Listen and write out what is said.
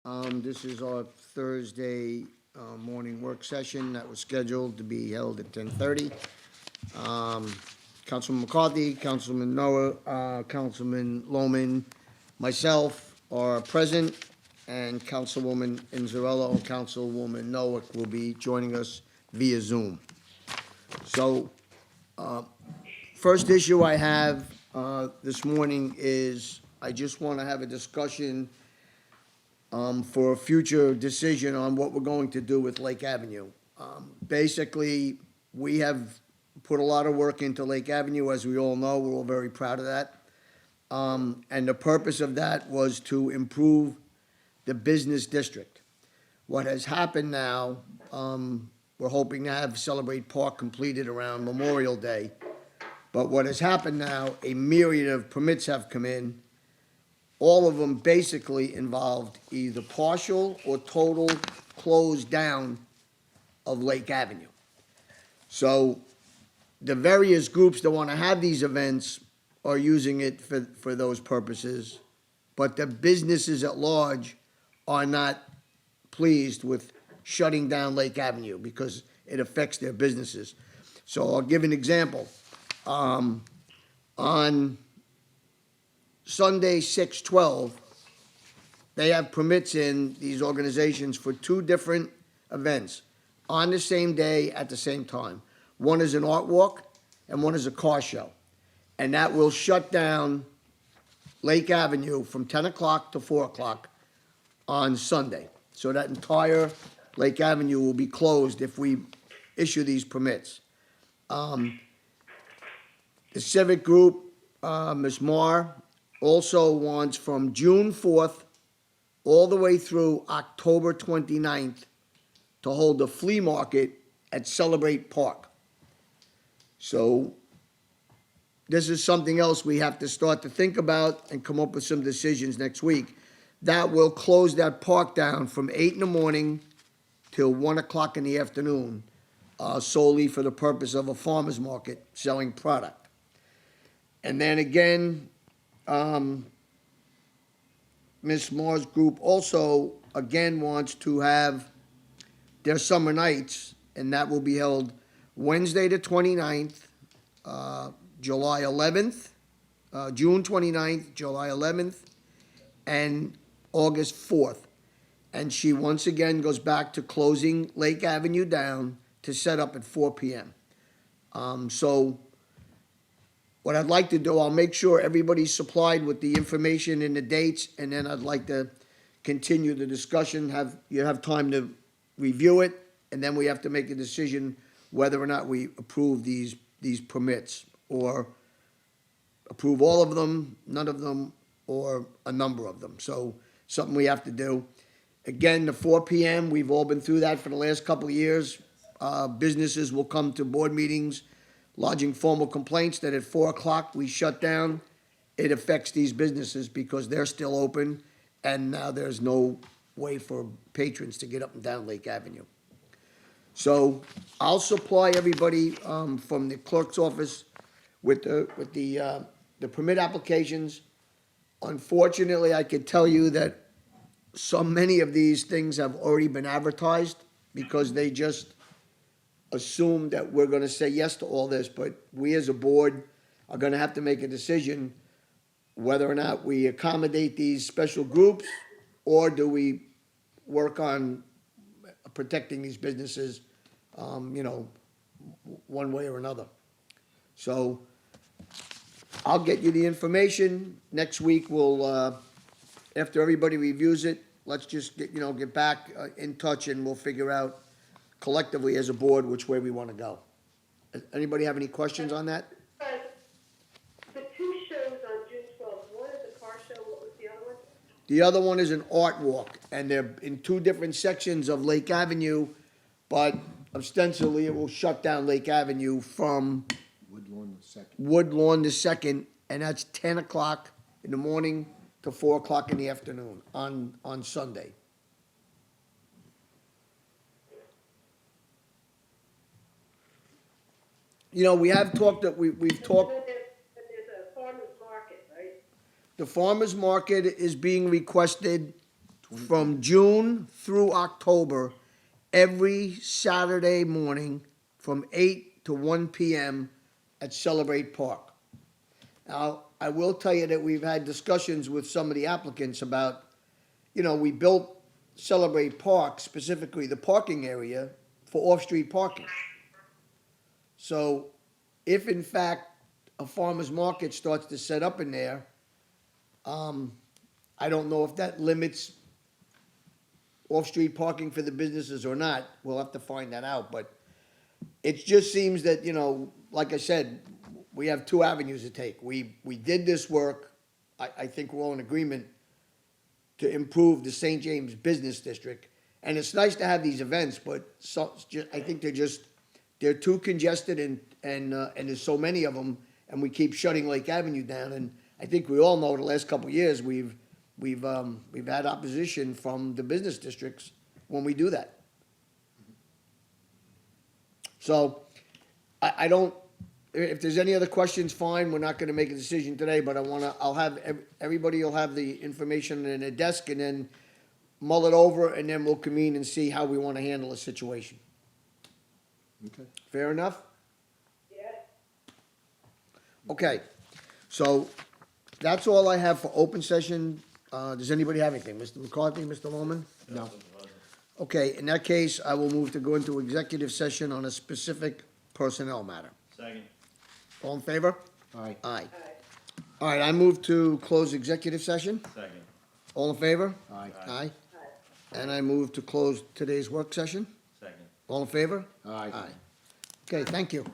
This is our Thursday morning work session that was scheduled to be held at 10:30. Councilman McCarthy, Councilman Noah, Councilman Loman, myself are present, and Councilwoman Inzarello and Councilwoman Noack will be joining us via Zoom. So, first issue I have this morning is I just want to have a discussion for a future decision on what we're going to do with Lake Avenue. Basically, we have put a lot of work into Lake Avenue, as we all know. We're all very proud of that. And the purpose of that was to improve the business district. What has happened now, we're hoping to have Celebrate Park completed around Memorial Day. But what has happened now, a myriad of permits have come in. All of them basically involved either partial or total close down of Lake Avenue. So the various groups that want to have these events are using it for those purposes, but the businesses at large are not pleased with shutting down Lake Avenue because it affects their businesses. So I'll give an example. On Sunday, 6/12, they have permits in, these organizations, for two different events on the same day at the same time. One is an art walk and one is a car show. And that will shut down Lake Avenue from 10 o'clock to 4 o'clock on Sunday. So that entire Lake Avenue will be closed if we issue these permits. The civic group, Ms. Marr, also wants from June 4th all the way through October 29th to hold a flea market at Celebrate Park. So this is something else we have to start to think about and come up with some decisions next week. That will close that park down from 8 in the morning till 1 o'clock in the afternoon, solely for the purpose of a farmer's market selling product. And then again, Ms. Marr's group also, again, wants to have their summer nights, and that will be held Wednesday the 29th, July 11th, June 29th, July 11th, and August 4th. And she once again goes back to closing Lake Avenue down to set up at 4 p.m. So what I'd like to do, I'll make sure everybody's supplied with the information and the dates, and then I'd like to continue the discussion, you have time to review it, and then we have to make a decision whether or not we approve these permits, or approve all of them, none of them, or a number of them. So something we have to do. Again, the 4 p.m., we've all been through that for the last couple of years. Businesses will come to board meetings lodging formal complaints that at 4 o'clock we shut down. It affects these businesses because they're still open, and now there's no way for patrons to get up and down Lake Avenue. So I'll supply everybody from the clerk's office with the permit applications. Unfortunately, I could tell you that many of these things have already been advertised because they just assume that we're going to say yes to all this, but we as a board are going to have to make a decision whether or not we accommodate these special groups, or do we work on protecting these businesses, one way or another. So I'll get you the information. Next week, we'll, after everybody reviews it, let's just get back in touch, and we'll figure out collectively as a board which way we want to go. Anybody have any questions on that? The two shows on June 12th, one is a car show, what was the other one? The other one is an art walk, and they're in two different sections of Lake Avenue, but ostensibly it will shut down Lake Avenue from Woodlawn the second, and that's 10 o'clock in the morning to 4 o'clock in the afternoon on Sunday. We have talked that we've talked. But there's a farmer's market, right? The farmer's market is being requested from June through October, every Saturday morning from 8 to 1 p.m. at Celebrate Park. Now, I will tell you that we've had discussions with some of the applicants about, we built Celebrate Park, specifically the parking area, for off-street parking. So if in fact a farmer's market starts to set up in there, I don't know if that limits off-street parking for the businesses or not. We'll have to find that out, but it just seems that, like I said, we have two avenues to take. We did this work, I think we're all in agreement, to improve the St. James Business District. And it's nice to have these events, but I think they're too congested and there's so many of them, and we keep shutting Lake Avenue down. And I think we all know the last couple of years, we've had opposition from the business districts when we do that. So, I don't, if there's any other questions, fine, we're not gonna make a decision today, but everybody will have the information in their desk, and then mull it over, and then we'll convene and see how we wanna handle the situation. Okay. Fair enough? Yes. Okay, so that's all I have for open session. Does anybody have anything? Mr. McCarthy, Mr. Loman? No. Okay, in that case, I will move to go into executive session on a specific personnel matter. Second. All in favor? Aye. Aye. Aye. All right, I move to close executive session. Second. All in favor? Aye. Aye. Aye. And I move to close today's work session. Second. All in favor? Aye. Okay, thank you.